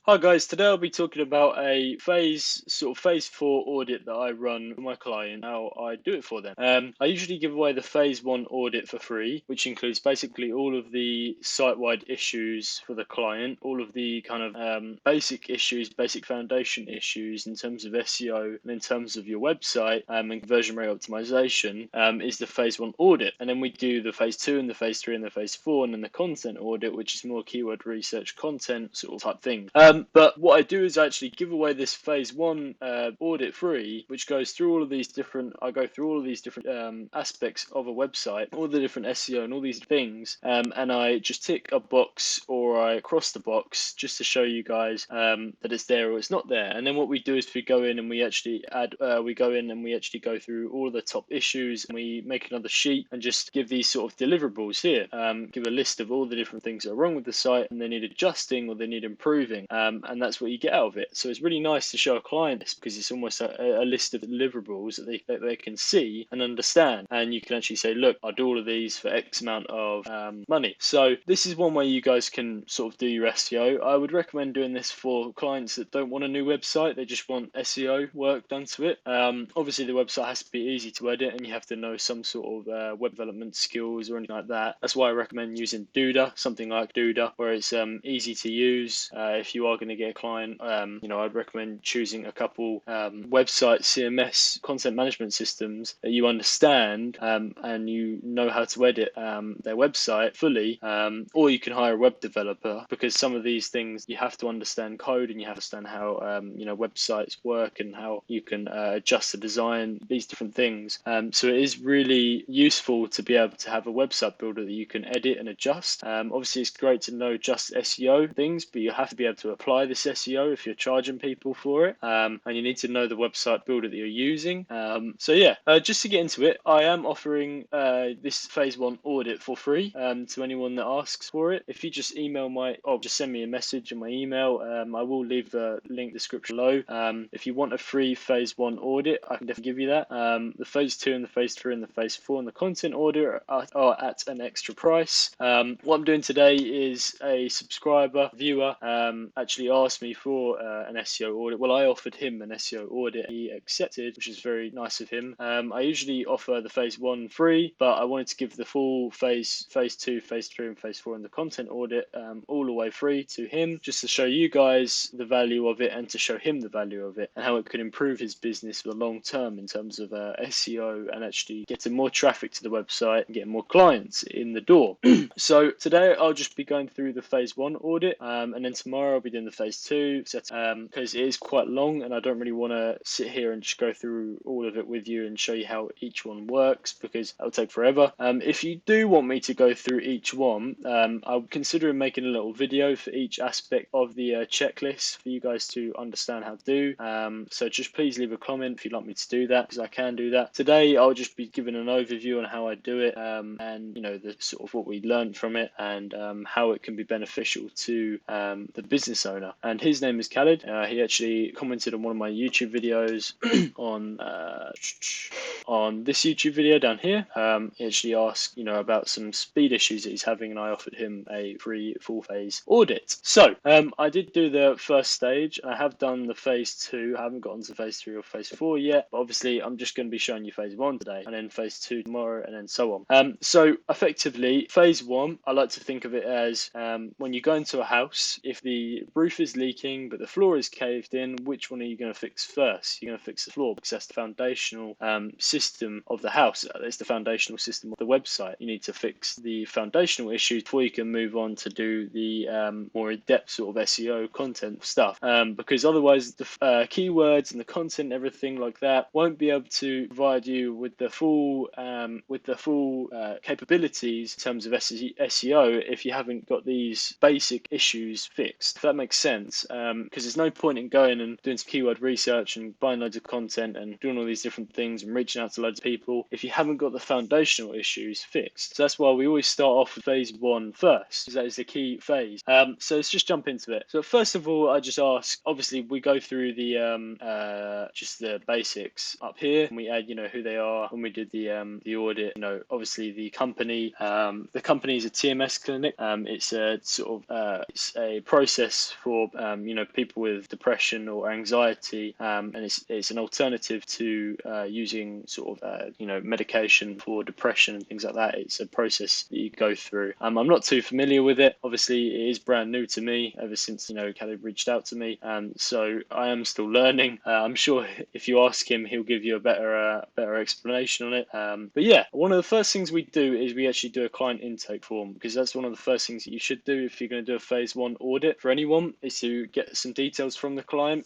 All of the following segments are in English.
Hi guys, today I'll be talking about a phase 4 audit that I run for my client, how I do it for them. I usually give away the phase 1 audit for free, which includes basically all of the site-wide issues for the client, all of the kind of basic issues, basic foundation issues in terms of SEO and in terms of your website and conversion rate optimization is the phase 1 audit. And then we do the phase 2 and the phase 3 and the phase 4 and then the content audit, which is more keyword research content sort of type thing. But what I do is actually give away this phase 1 audit free, which goes through all of these different, aspects of a website, all the different SEO and all these things. And I just tick a box or I cross the box just to show you guys that it's there or it's not there. And then what we do is we go in and we actually go through all of the top issues and we make another sheet and just give these sort of deliverables here. Give a list of all the different things that are wrong with the site and they need adjusting or they need improving. And that's what you get out of it. So it's really nice to show a client this because it's almost a list of deliverables that they can see and understand. And you can actually say, look, I'll do all of these for X amount of money. So this is one way you guys can sort of do your SEO. I would recommend doing this for clients that don't want a new website. They just want SEO work done to it. Obviously, the website has to be easy to edit and you have to know some sort of web development skills or anything like that. That's why I recommend using Duda, something like Duda, where it's easy to use. If you are going to get a client, I'd recommend choosing a couple website CMS content management systems that you understand and you know how to edit their website fully, or you can hire a web developer because some of these things you have to understand code and you have to understand how websites work and how you can adjust the design, these different things. So it is really useful to be able to have a website builder that you can edit and adjust. Obviously, it's great to know just SEO things, but you have to be able to apply this SEO if you're charging people for it, and you need to know the website builder that you're using. Just to get into it, I am offering this phase 1 audit for free to anyone that asks for it. If you just just send me a message in my email, I will leave the link description below. If you want a free phase 1 audit, I can definitely give you that. The phase 2 and the phase 3 and the phase 4 and the content audit are at an extra price. What I'm doing today is a viewer actually asked me for an SEO audit. Well, I offered him an SEO audit. He accepted, which is very nice of him. I usually offer the phase 1 free, but I wanted to give the full phase 2, phase 3 and phase 4 and the content audit all the way free to him, just to show you guys the value of it and to show him the value of it and how it could improve his business for the long term in terms of SEO and actually getting more traffic to the website and getting more clients in the door. So today I'll just be going through the phase 1 audit, and then tomorrow I'll be doing the phase 2 because it is quite long and I don't really want to sit here and just go through all of it with you and show you how each one works because that'll take forever. If you do want me to go through each one, I'm considering making a little video for each aspect of the checklist for you guys to understand how to do. So just please leave a comment if you'd like me to do that because I can do that. Today I'll just be giving an overview on how I do it and the sort of what we learned from it and how it can be beneficial to the business owner. And his name is Khaled. He actually commented on one of my YouTube videos on this YouTube video down here. He actually asked about some speed issues that he's having and I offered him a free full phase audit. So I did do the first stage. I have done the phase 2. I haven't gotten to phase 3 or phase 4 yet, but obviously I'm just going to be showing you phase 1 today and then phase 2 tomorrow and then so on. So effectively phase 1, I like to think of it as when you go into a house, if the roof is leaking but the floor is caved in, which one are you going to fix first? You're going to fix the floor because that's the foundational system of the house. It's the foundational system of the website. You need to fix the foundational issues before you can move on to do the more in-depth sort of SEO content stuff, because otherwise the keywords and the content and everything like that won't be able to provide you with the full capabilities in terms of SEO if you haven't got these basic issues fixed, if that makes sense. Because there's no point in going and doing some keyword research and buying loads of content and doing all these different things and reaching out out to loads of people if you haven't got the foundational issues fixed. So that's why we always start off with phase 1 first, because that is the key phase. So let's just jump into it. So first of all, I just ask, obviously we go through the just the basics up here, and we add, who they are. When we did the audit, obviously the company is a TMS clinic. It's a sort of it's a process for people with depression or anxiety, and it's an alternative to using sort of medication for depression and things like that. It's a process that you go through. I'm not too familiar with it. Obviously, it is brand new to me ever since Caleb reached out to me, so I am still learning. I'm sure if you ask him, he'll give you a better explanation on it. But yeah, one of the first things we do is we actually do a client intake form, because that's one of the first things that you should do if you're going to do a phase 1 audit for anyone, is to get some details from the client.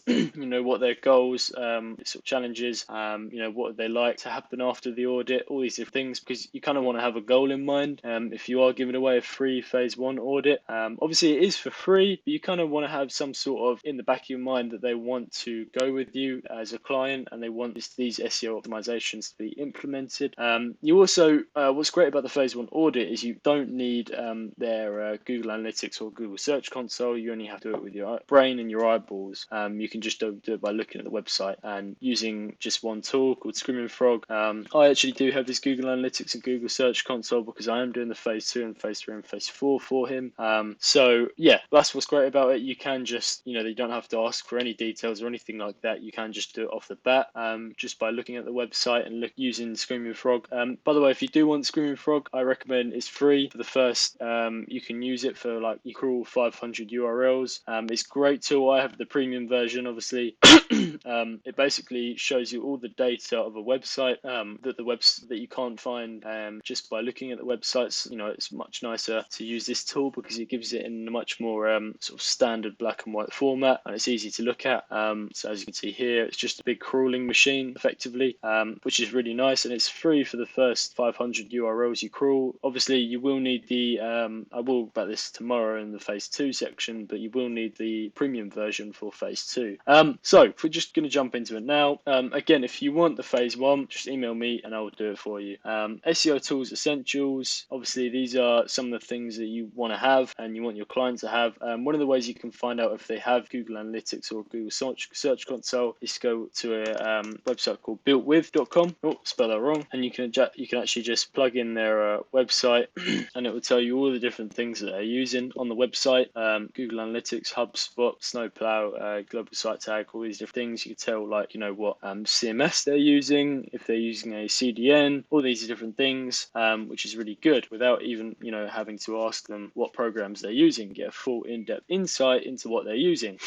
What their goals, sort of challenges, what would they like to happen after the audit, all these different things, because you kind of want to have a goal in mind. If you are giving away a free phase 1 audit, obviously it is for free, but you kind of want to have some sort of in the back of your mind that they want to go with you as a client, and they want these SEO optimizations to be implemented. You also, what's great about the phase 1 audit is you don't need their Google Analytics or Google Search Console. You only have to do it with your brain and your eyeballs. You can just do it by looking at the website and using just one tool called Screaming Frog. I actually do have this Google Analytics and Google Search Console because I am doing the phase 2 and phase 3 and phase 4 for him. So yeah, that's what's great about it. You can just, you don't have to ask for any details or anything like that. You can just do it off the bat, just by looking at the website and using Screaming Frog. By the way, if you do want Screaming Frog, I recommend it's free for the first. You can use it for like you crawl 500 URLs. It's a great tool. I have the premium version, obviously. It basically shows you all the data of a website that you can't find just by looking at the websites. It's much nicer to use this tool because it gives it in a much more sort of standard black and white format, and it's easy to look at. So as you can see here, it's just a big crawling machine effectively, which is really nice, and it's free for the first 500 URLs you crawl. Obviously, you will need the I will about this tomorrow in the phase 2 section, but you will need the premium version for phase 2. So if we're just going to jump into it now, again, if you want the phase 1, just email me and I will do it for you. SEO tools essentials. Obviously, these are some of the things that you want to have and you want your clients to have. One of the ways you can find out if they have Google Analytics or Google Search Console is to go to a website called builtwith.com. Oh, spell that wrong. And you can actually just plug in their website and it will tell you all the different things that they're using on the website. Google Analytics, HubSpot, Snowplow, Global Site Tag, all these different things. You can tell what CMS they're using, if they're using a CDN, all these different things, which is really good without even having to ask them what programs they're using. Get a full in-depth insight into what they're using.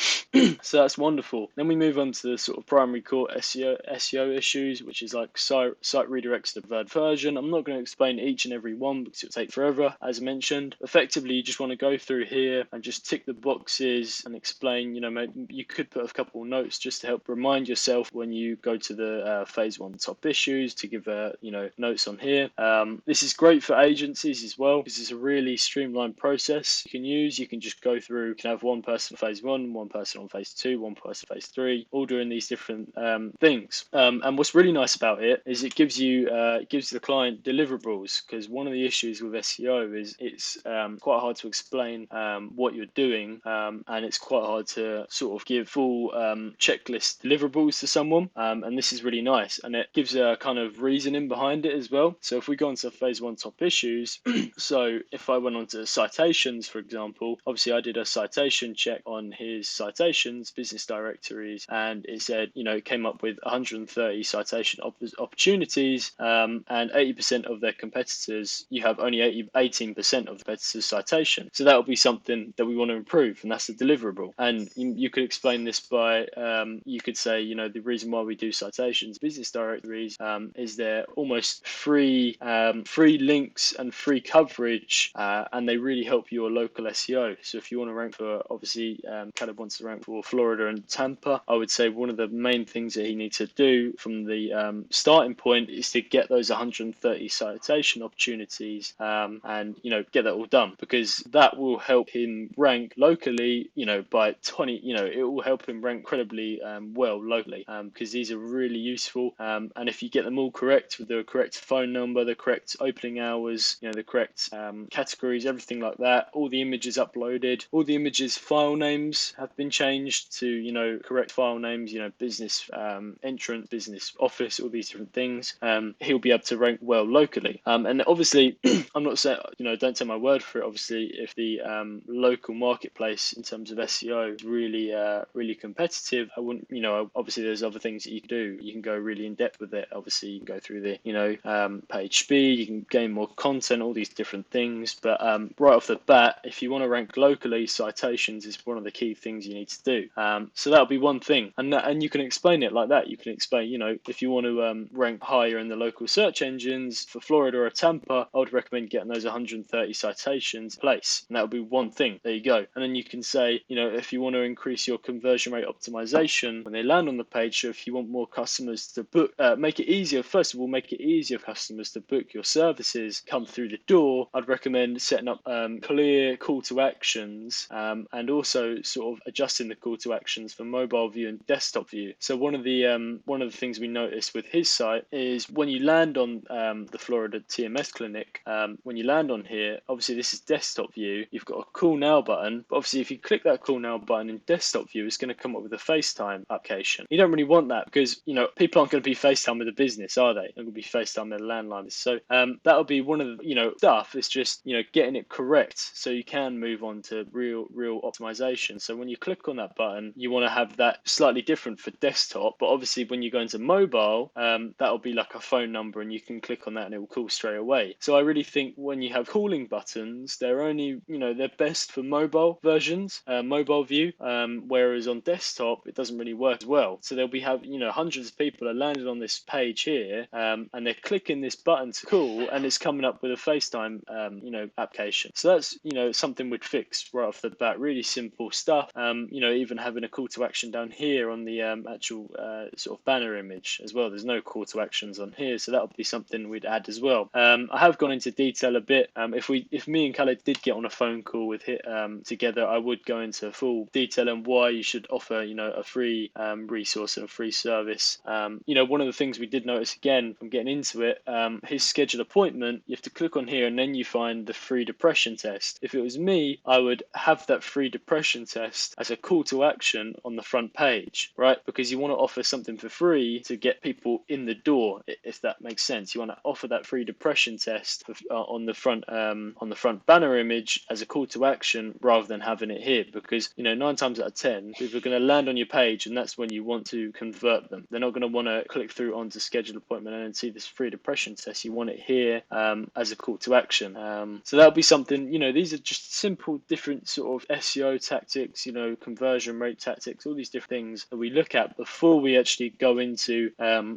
So that's wonderful. Then we move on to the sort of primary core SEO issues, which is like site redirects to preferred version. I'm not going to explain each and every one because it'll take forever, as mentioned. Effectively, you just want to go through here and just tick the boxes and explain. Maybe you could put a couple of notes just to help remind yourself when you go to the phase 1 top issues to give notes on here. This is great for agencies as well because it's a really streamlined process you can use. You can just go through. You can have one person phase 1, one person on phase 2, one person phase 3, all doing these different things. And what's really nice about it is it gives the client deliverables, because one of the issues with SEO is it's quite hard to explain what you're doing, and it's quite hard to sort of give full checklist deliverables to someone. And this is really nice, and it gives a kind of reasoning behind it as well. So if we go on to phase 1 top issues, so if I went on to citations, for example, obviously I did a citation check on his citations, business directories, and it said, it came up with 130 citation opportunities, and 80% of their competitors, you have only 18% of the competitors' citation. So that will be something that we want to improve, and that's the deliverable. And you could explain this by, you could say, the reason why we do citations, business directories, is they're almost free links and free coverage, and they really help your local SEO. So if you want to rank for, obviously, Caleb wants to rank for Florida and Tampa, I would say one of the main things that he needs to do from the starting point is to get those 130 citation opportunities, and get that all done, because that will help him rank locally, by 20, it will help him rank incredibly well locally, because these are really useful, and and if you get them all correct with the correct phone number, the correct opening hours, the correct categories, everything like that, all the images uploaded, all the images file names have been changed to correct file names, business entrance, business office, all these different things, he'll be able to rank well locally. And obviously, I'm not saying, don't take my word for it. Obviously, if the local marketplace in terms of SEO is really competitive, I wouldn't, obviously there's other things that you can do. You can go really in depth with it. Obviously, you can go through the, page speed, you can gain more content, all these different things. But right off the bat, if you want to rank locally, citations is one of the key things you need to do. So that'll be one thing, and you can explain it like that. You can explain, if you want to rank higher in the local search engines for Florida or Tampa, I would recommend getting those 130 citations in place, and that would be one thing. There you go. And then you can say, if you want to increase your conversion rate optimization when they land on the page, so if you want more customers to book, make it easier. First of all, make it easier for customers to book your services, come through the door. I'd recommend setting up clear call to actions, and also sort of adjusting the call to actions for mobile view and desktop view. So one of the things we noticed with his site is when you land on the Florida TMS clinic, when you land on here, obviously this is desktop view. You've got a call now button, but obviously if you click that call now button in desktop view, it's going to come up with a FaceTime application. You don't really want that because people aren't going to be FaceTime with a business, are they? They're going to be FaceTime with a landline. So that'll be one of the stuff. It's just getting it correct so you can move on to real optimization. So when you click on that button, you want to have that slightly different for desktop, but obviously when you go into mobile, that'll be like a phone number and you can click on that and it will call straight away. So I really think when you have calling buttons, they're only they're best for mobile versions, mobile view, whereas on desktop it doesn't really work as well. So they'll be hundreds of people are landed on this page here, and they're clicking this button to call, and it's coming up with a FaceTime application. So that's something we'd fix right off the bat. Really simple stuff. Even having a call to action down here on the actual sort of banner image as well. There's no call to actions on here, so that would be something we'd add as well. I have gone into detail a bit. If me and Khaled did get on a phone call with together, I would go into full detail on why you should offer a free resource and a free service. One of the things we did notice again from getting into it, his schedule appointment, you have to click on here and then you find the free depression test. If it was me, I would have that free depression test as a call to action on the front page, right? Because you want to offer something for free to get people in the door, if that makes sense. You want to offer that free depression test on the front banner image as a call to action rather than having it here, because 9 times out of 10 people are going to land on your page and that's when you want to convert them. They're not going to want to click through onto schedule appointment and see this free depression test. You want it here as a call to action. So that'll be something. These are just simple different sort of SEO tactics, conversion rate tactics, all these different things that we look at before we actually go into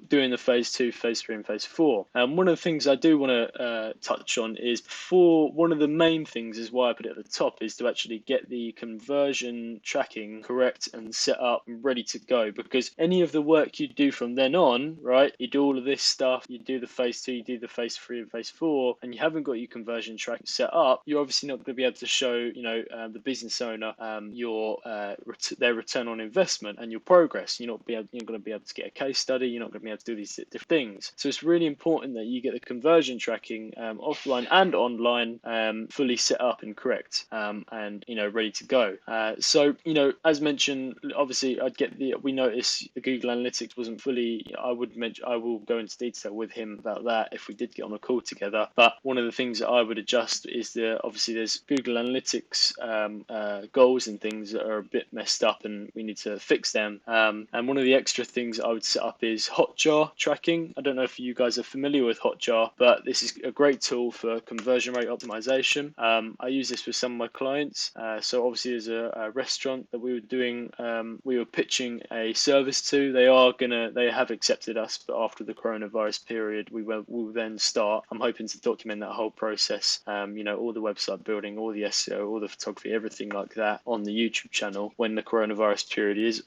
doing the phase 2, phase 3 and phase 4. One of the things I do want to touch on is one of the main things is why I put it at the top is to actually get the conversion tracking correct and set up and ready to go, because any of the work you do from then on, right, you do all of this stuff, you do the phase 2, you do the phase 3 and phase 4, and you haven't got your conversion tracking set up, you're obviously not going to be able to show the business owner their return on investment and your progress. You're not going to be able to get a case study. You're not going to be able to do these different things. So it's really important that you get the conversion tracking offline and online fully set up and correct, and ready to go. So as mentioned, obviously we noticed the Google Analytics wasn't fully. I will go into detail with him about that if we did get on a call together. But one of the things that I would adjust is obviously there's Google Analytics goals and things that are a bit messed up and we need to fix them. And one of the extra things I would set up is Hotjar tracking. I don't know if you guys are familiar with Hotjar, but this is a great tool for conversion rate optimization. I use this with some of my clients. So obviously there's a restaurant that we were pitching a service to. They have accepted us, but after the coronavirus period, we'll then start. I'm hoping to document that whole process, all the website building, all the SEO, all the photography, everything like that on the YouTube channel when the coronavirus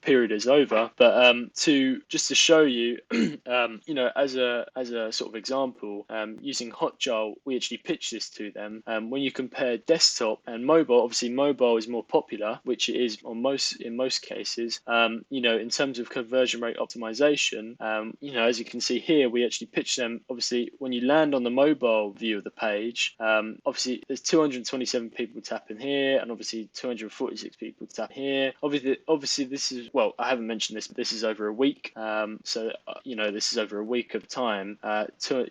period is over. But to show you, as a sort of example, using Hotjar, we actually pitched this to them. When you compare desktop and mobile, obviously mobile is more popular, which it is in most cases. In terms of conversion rate optimization, you know, as you can see here, we actually pitch them. Obviously, when you land on the mobile view of the page, obviously there's 227 people tapping here, and obviously 246 people tap here. Obviously this is, well, I haven't mentioned this, but this is over a week. You know, this is over a week of time.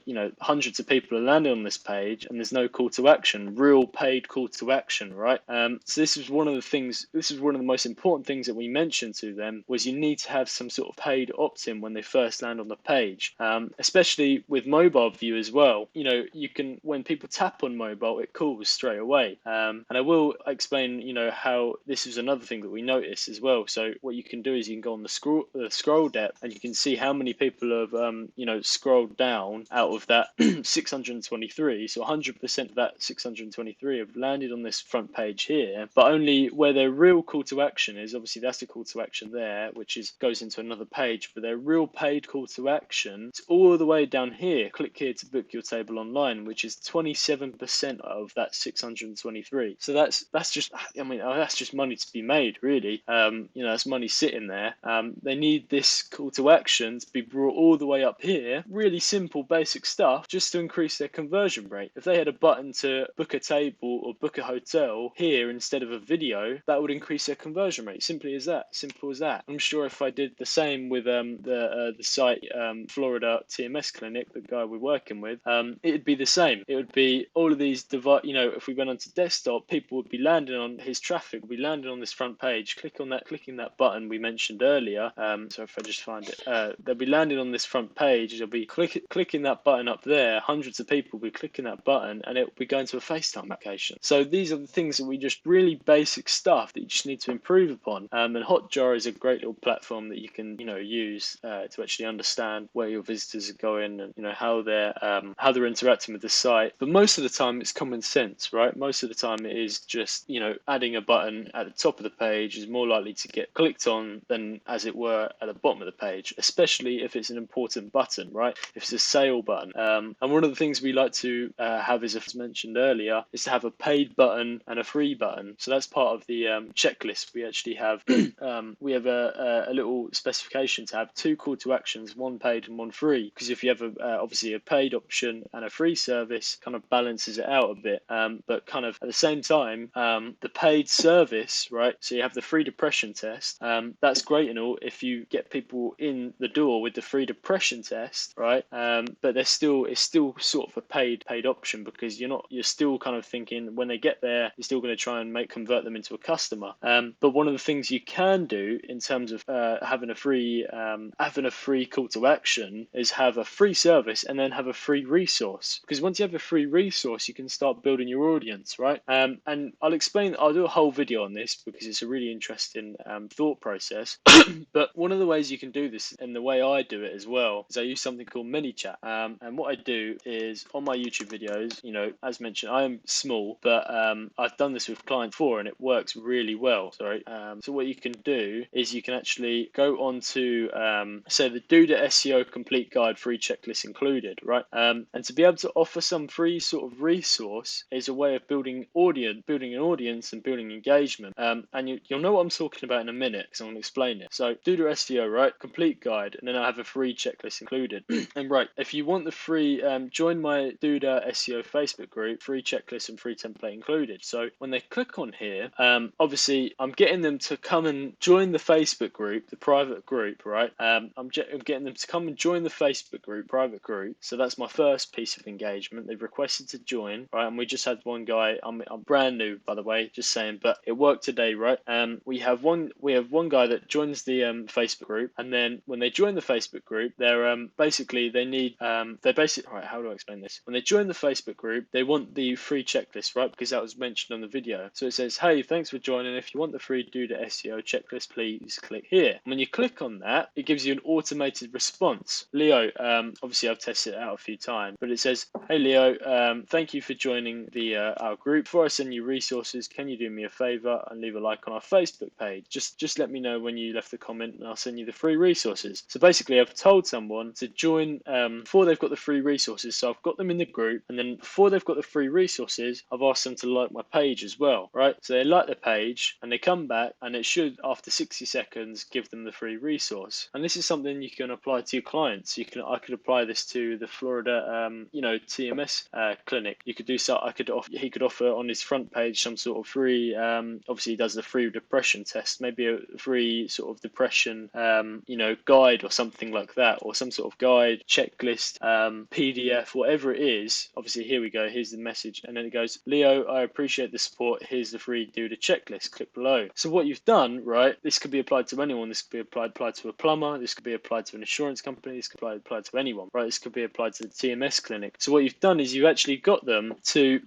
You know, hundreds of people are landing on this page, and there's no call to action, real paid call to action, right? So this is one of the things. This is one of the most important things that we mentioned to them, was you need to have some sort of paid opt-in when they first land on the page, especially with mobile view as well. You know, you can, when people tap on mobile, it calls straight away. And I will explain, you know, how this is another thing that we notice as well. So what you can do is you can go on the scroll depth, and you can see how many people have, you know, scrolled down out of that 623. So 100% of that 623 have landed on this front page here, but only where their real call to action is. Obviously, that's the call to action there, which is goes into another page, but their real paid call to action is all the way down here. Click here to book your table online, which is 27% of that 623. So that's just, I mean, that's just money to be made, really. You know, that's money sitting there. They need this call to action to be brought all the way up here. Really simple, basic stuff, just to increase their conversion rate. If they had a button to book a table or book a hotel here instead of a video, that would increase their conversion rate. Simply as that. Simple as that. I'm sure if I did the same with the site Florida TMS clinic, the guy we're working with, it'd be the same. It would be all of these you know, if we went onto desktop, people would be landing on his traffic, would be landing on this front page, clicking that button we mentioned earlier. So if I just find it, they'll be landing on this front page, they'll be clicking that button up there, hundreds of people will be clicking that button, and it will be going to a FaceTime application. So these are the things that we just, really basic stuff that you just need to improve upon. And Hotjar is a great little platform that you can, you know, use to actually understand where your visitors are going, and, you know, how they're interacting with the site. But most of the time it's common sense, right? Most of the time it is just, you know, adding a button at the top of the page is more likely to get clicked on than, as it were, at the bottom of the page, especially if it's an important button, right? If it's a sale button. And one of the things we like to have, is, as mentioned earlier, is to have a paid button and a free button. So that's part of the checklist. We actually have a little specification to have two call to actions, one paid and one free, because if you have obviously a paid option and a free service, kind of balances it out a bit. But kind of at the same time, the paid service, right? So you have the free depression test. That's great and all if you get people in the door with the free depression test, right? But it's still sort of a paid option, because you're still kind of thinking when they get there, you're still going to try and convert them into a customer. But one of the things you can do in terms of having a free call to action is have a free service and then have a free resource, because once you have a free resource, you can start building your audience, right? And I'll do a whole video on this because it's a really interesting thought process. But one of the ways you can do this, and the way I do it as well, is I use something called ManyChat. And what I do is, on my YouTube videos, you know, as mentioned, I am small, but I've done this with client 4 and it works really well. So what you can do is you can actually go on to say the Duda SEO complete guide, free checklist included, right? And to be able to offer some free sort of resource is a way of building an audience and building engagement. And you'll know what I'm talking about in a minute, because I'm going to explain it. So Duda SEO, right? Complete guide, and then I have a free checklist included. And right, if you want the free, join my Duda SEO Facebook group, free checklist and free template included. So when they click on here, obviously I'm getting them to come and join the Facebook group, the private group, right? I'm getting them to come and join the Facebook group, private group. So that's my first piece of engagement. They've requested to join, right? And we just had one guy. I'm brand new, by the way, just saying, but it worked today, right? We have one guy that joins the Facebook group, and then when they join the Facebook group, they're right, how do I explain this? When they join the Facebook group, they want the free checklist, right? Because that was mentioned on the video. So it says, hey, thanks for joining. If you want the free Duda SEO checklist, please click here. And when you click on that, it gives you an automated response. Leo, obviously I've tested it out a few times, but it says, hey Leo, thank you for joining our group. Before I send you resources, can you do me a favor and leave a like on our Facebook page? Just let me know when you left the comment and I'll send you the free resources. So basically I've told someone to join before they've got the free resources. So I've got them in the group, and then before they've got the free resources, I've asked them to like my page as well, right? So they like the page and they come back, and it should, after 60 seconds, give them the free resource. And this is something you can apply to your clients. I could apply this to the Florida, TMS clinic. You could do so. He could offer on his front page some sort of free. Obviously, he does the free depression test, maybe a free sort of depression, guide or something like that, or some sort of guide, checklist, PDF, whatever it is. Obviously, here we go. Here's the message, and then it goes, Leo, I appreciate the support. Here's the free Duda checklist. Click below. So what you've done, right? This could be applied to anyone. This could be applied to a plumber. This could be applied to an insurance company. This could be applied to anyone, right? This could be applied to the TMS clinic. So what you've done is you actually got them to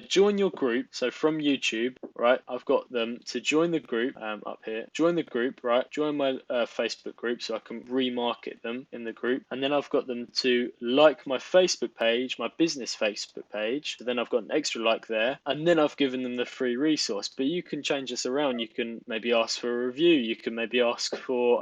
join your group. So from YouTube, right? I've got them to join the group up here. Join the group, right? Join my Facebook group so I can remarket them in the group. And then I've got them to like my Facebook page, my business Facebook page. So then I've got an extra like there. And then I've given them the free resource. But you can change this around. You can maybe ask for a review. You can maybe ask for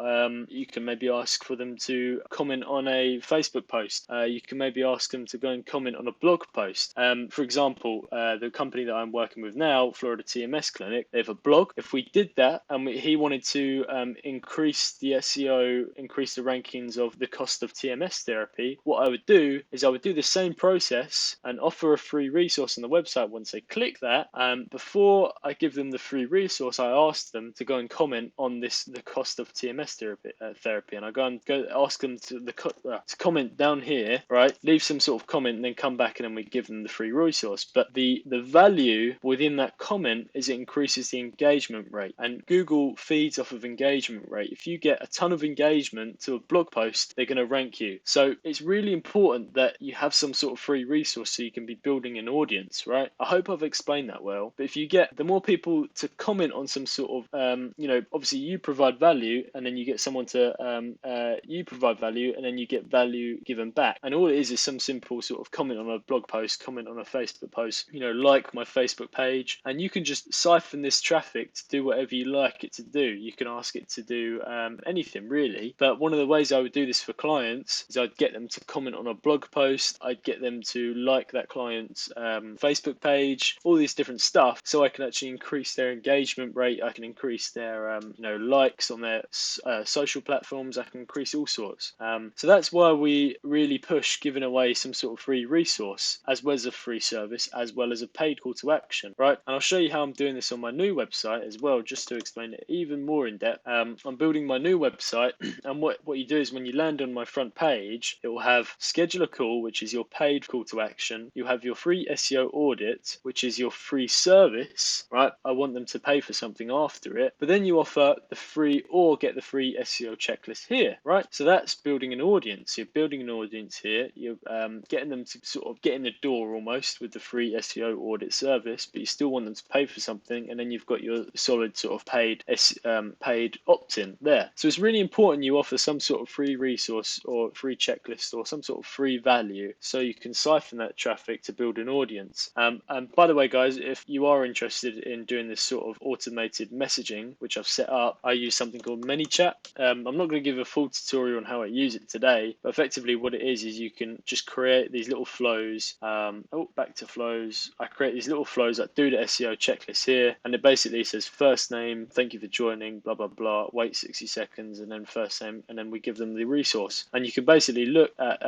them to comment on a Facebook post. You can maybe ask them to go and comment on a blog post. For example, the company that I'm working with now, Florida TMS Clinic, they have a blog. If we did that and he wanted to increase the SEO, increase the rankings of the cost of TMS therapy, what I would do is I would do the same process and offer a free resource on the website. Once they click that, before I give them the free resource, I ask them to go and comment on the cost of TMS therapy, and I go ask them to comment down here, right? Leave some sort of comment and then come back, and then we give them the free resource. But the value within that comment is it increases the engagement rate, and Google feeds off of engagement rate. If you get a ton of engagement to a blog post, they're going to rank you. So it's really important that you have some sort of free resource so you can be building an audience, right? I hope I've explained that well. But if you get the more people to comment on some sort of, obviously you provide value, and then you get someone to you provide value, and then you get value given back. And all it is some simple sort of comment on a blog post, comment on a Facebook post, like my Facebook page, and you can just siphon this traffic to do whatever you like it to do. You can ask it to do anything really. But one of the ways I would do this for clients is I'd get them to comment on a blog post. I'd get them to like that client's Facebook page, all these different stuff, so I can actually increase their engagement rate. I can increase their likes on their social platforms. I can increase all sorts. So that's why we really push giving away some sort of free resource, as well as a free service, as well as a paid call to action, right? And I'll show you how I'm doing this on my new website as well, just to explain it even more in depth. I'm building my new website, and what you do is when you land on my front page, it will have schedule a call, which is your paid call to action. You have your free SEO audit, which is your free service, right? I want them to pay for something after it, but then you offer the free or get the free SEO checklist here, right? So that's building an audience. You're building an audience here. You're getting them to sort of get in the door almost with the free SEO audit service, but you still want them to pay for something, and then you've got your solid sort of paid opt-in there. So it's really important you offer some sort of free resource or free checklist or some sort of free value so you can siphon that traffic to build an audience. And by the way, guys, if you are interested in doing this sort of automated messaging, which I've set up, I use something called ManyChat. I'm not going to give a full tutorial on how I use it today, but effectively what it is you can just create these little flows. Back to flows. I create these little flows that do the SEO checklist here, and it basically says first name, thank you for joining, blah blah blah, wait 60 seconds, and then first name, and then we give them the resource. And you can basically look at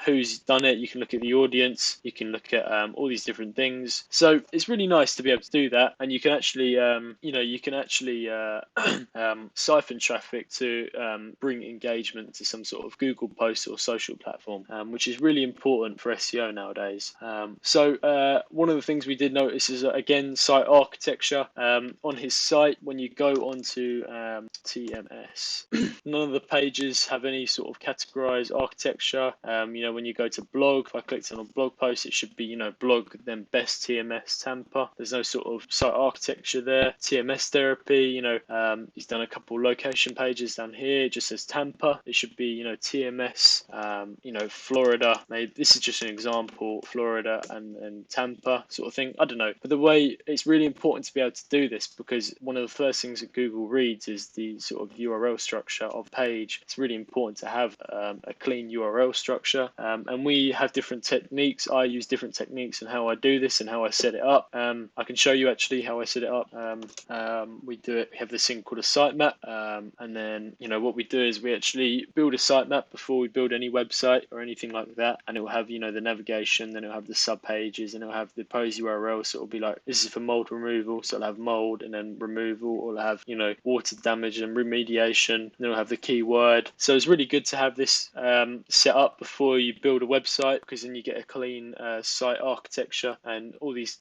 who's done it. You can look at the audience. You can look at all these different things. So it's really nice to be able to do that, and you can actually siphon traffic to bring engagement to some sort of Google post or social platform, which is really important for SEO nowadays. So one of the things we did notice is again site architecture. On his site, when you go onto TMS, none of the pages have any sort of categorized architecture. When you go to blog, if I clicked on a blog post, it should be blog then best TMS Tampa. There's no sort of site architecture there. TMS therapy, he's done a couple location pages down here. It just says Tampa. It should be TMS Florida. Maybe this is just an example, Florida and Tampa sort of thing. I don't know, but the way it's really important to be able to do this, because one of the first things that Google reads is the sort of URL structure of page. It's really important to have a clean URL structure, and we have different techniques. I use different techniques in how I do this and how I set it up. I can show you actually how I set it up. We have this thing called a sitemap, and then what we do is we actually build a sitemap before we build any website or anything like that, and it will have, you know, the navigation, then it will have the sub pages, and it will have the pose URL. So it will be like, this is for mold removal, so it'll have mold and then removal, or it'll have, you know, water damage and remediation, and then it'll have the keyword. So it's really good to have this set up before you build a website, because then you get a clean site architecture, and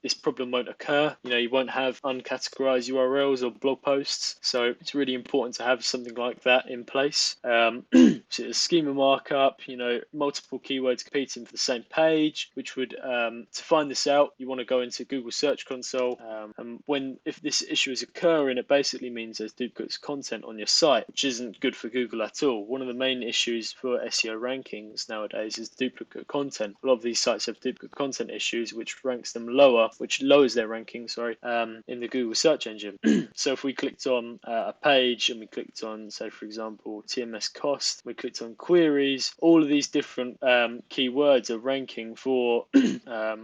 this problem won't occur. You know, you won't have uncategorized URLs or blog posts. So it's really important to have something like that in place. So a schema markup, you know, multiple keywords competing for the same page, which would, to find this out, you want to go into Google Search Console. And if this issue is occurring, it basically means there's duplicate content on your site, which isn't good for Google at all. One of the main issues for SEO rankings nowadays is duplicate content. A lot of these sites have duplicate content issues, which ranks them lower, which lowers their ranking, in the Google search engine. So if we clicked on a page and we clicked on, say, for example, TMS cost, we clicked on queries, all of these different keywords are ranking for, I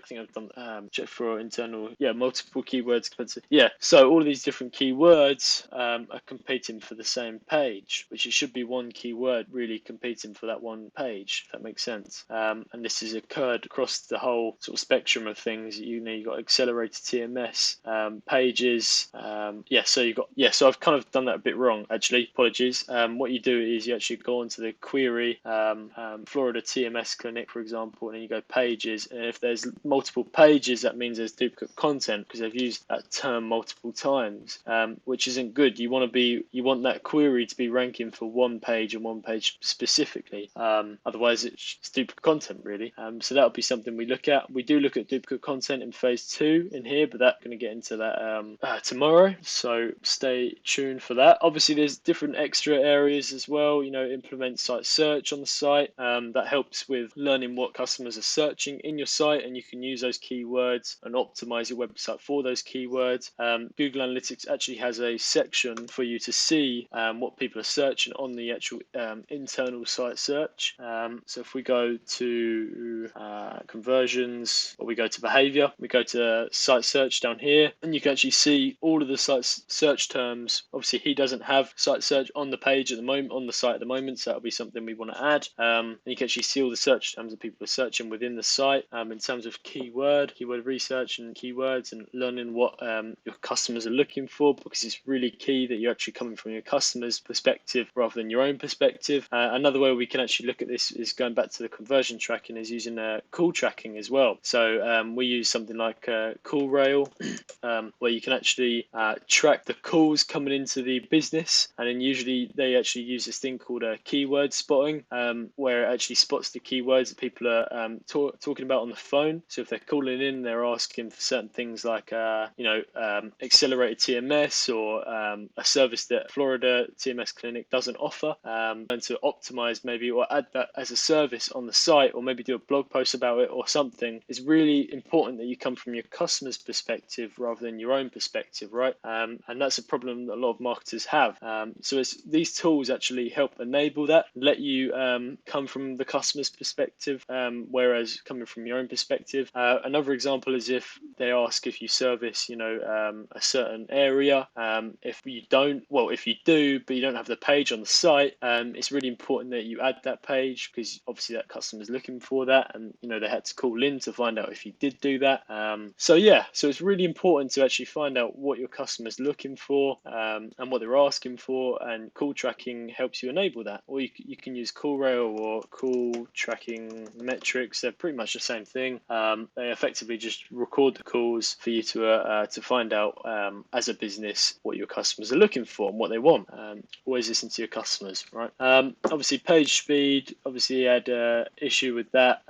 think I've done, check for internal, multiple keywords. So all of these different keywords are competing for the same page, which it should be one keyword really competing for that one page, if that makes sense. And this has occurred across the whole sort of spectrum of things. You know, you've got accelerated TMS, pages. So I've kind of done that a bit wrong, actually. Apologies. What you do is you actually go onto the query, Florida TMS clinic, for example, and then you go pages. And if there's multiple pages, that means there's duplicate content, because they've used that term multiple times, which isn't good. You want that query to be ranking for one page and one page specifically. Otherwise, it's duplicate content, really. So that'll be something we look at. We do look at duplicate content in phase 2 in here, but that's going to get into that tomorrow. So stay tuned for that. Obviously, there's different extra areas as well. You know, implement site search on the site. That helps with learning what customers are searching in your site, and you can use those keywords and optimize your website for those keywords. Google Analytics actually has a section for you to see what people are searching on the actual internal site search. So if we go to conversions, or we go to behavior, we go to site search down here, and you can actually see all of the site search terms. Obviously, he doesn't have site search on the page at the moment, on the site at the moment, so that'll be something we want to add. And you can actually see all the search terms that people are searching within the site, in terms of keyword research and keywords, and learning what your customers are looking for, because it's really key that you're actually coming from your customer's perspective rather than your own perspective. Another way we can actually look at this is going back to the conversion tracking, is using call tracking as well. So we use something like Call Rail, where you can actually track the calls coming into the business, and then usually they actually use this thing called keyword spotting, where it actually spots the keywords that people are talking about on the phone. So if they're calling in, they're asking for certain things like accelerated TMS, or a service that Florida TMS clinic doesn't offer, and to optimize maybe, or add that as a service on the site, or maybe do a blog post about it or something. It's really important that you come from your customer's perspective rather than your own perspective, right? And that's a problem that a lot of marketers have. So these tools actually help enable that, let you come from the customer's perspective, whereas coming from your own perspective. Another example is if they ask if you service, a certain area. If you do, but you don't have the page on the site, it's really important that you add that page, because obviously that customer is looking for that, and they had to call in to find out if you did do that. So it's really important to actually find out what your customer's looking for, and what they're asking for, and call tracking helps you enable that. Or you can use call rail or call tracking metrics. They're pretty much the same thing. They effectively just record the calls for you to find out, as a business, what your customers are looking for and what they want. Always listen to your customers, right? Obviously, page speed. Obviously, you had issue with that.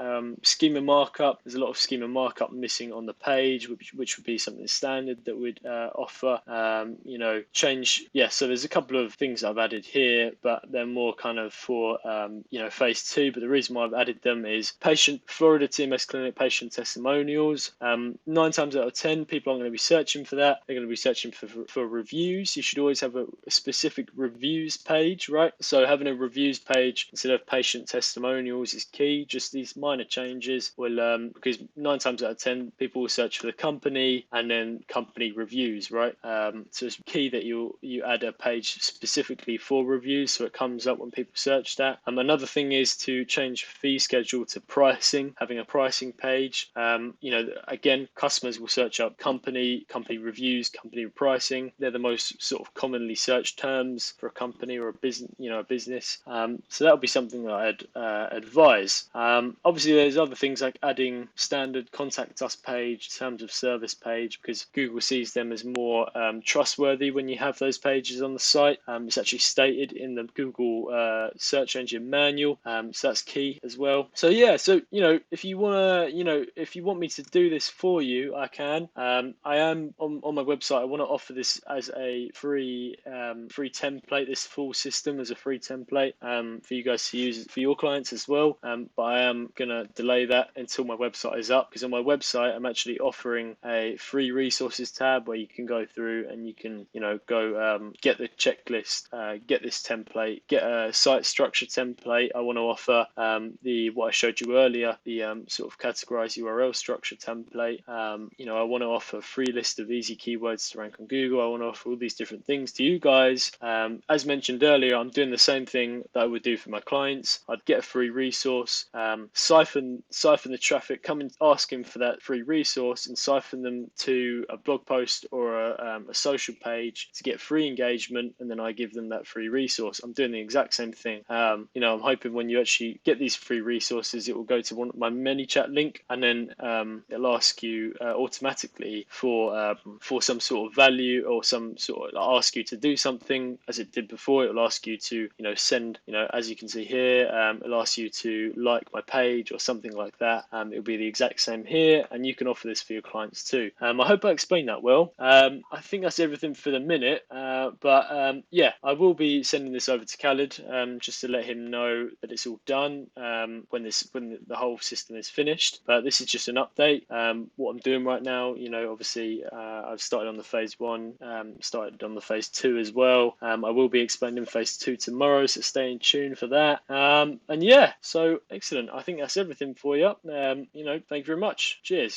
Schema markup. There's a lot of schema markup missing on the page, which would be something standard that we'd offer. Change. So there's a couple of things I've added here, but they're more kind of for phase 2. But the reason why I've added them is Florida TMS clinic patient testimonials. 9 times out of 10, people aren't going to be searching for that. They're going to be searching for reviews. You should always have a specific reviews page, right? So having a reviews page instead of patient testimonials is key. Just these minor changes will, because 9 times out of 10, people will search for the company and then company reviews, right? So it's key that you add a page specifically for reviews. reviews so it comes up when people search that. Another thing is to change fee schedule to pricing, having a pricing page. Again, customers will search up company reviews, company pricing. They're the most sort of commonly searched terms for a company or a business. So that would be something that I'd advise. Obviously, there's other things like adding standard contact us page, terms of service page, because Google sees them as more trustworthy when you have those pages on the site. It's actually stated in the Google search engine manual, so that's key as well. So yeah, if you want me to do this for you, I can. I am on my website. I want to offer this as a free template. This full system as a free template for you guys to use for your clients as well. But I am gonna delay that until my website is up, because on my website I'm actually offering a free resources tab where you can go through and you can go get the checklist, get this template, get a site structure template. I want to offer what I showed you earlier, the sort of categorize URL structure template. I want to offer a free list of easy keywords to rank on Google. I want to offer all these different things to you guys. As mentioned earlier, I'm doing the same thing that I would do for my clients. I'd get a free resource, siphon the traffic, come and ask him for that free resource, and siphon them to a blog post or a social page to get free engagement, and then I give them that free resource. I'm doing the exact same thing. I'm hoping when you actually get these free resources, it will go to my ManyChat link, and then it'll ask you automatically for some sort of value, or some sort of ask you to do something as it did before. It'll ask you to send, as you can see here, it'll ask you to like my page or something like that. It'll be the exact same here, and you can offer this for your clients too. I hope I explained that well. I think that's everything for the minute, but I will be sending this over to Khaled just to let him know that it's all done when the whole system is finished. But this is just an update. What I'm doing right now, obviously I've started on the phase 1, started on the phase 2 as well. I will be explaining phase 2 tomorrow, so stay in tune for that. So excellent. I think that's everything for you. Thank you very much. Cheers.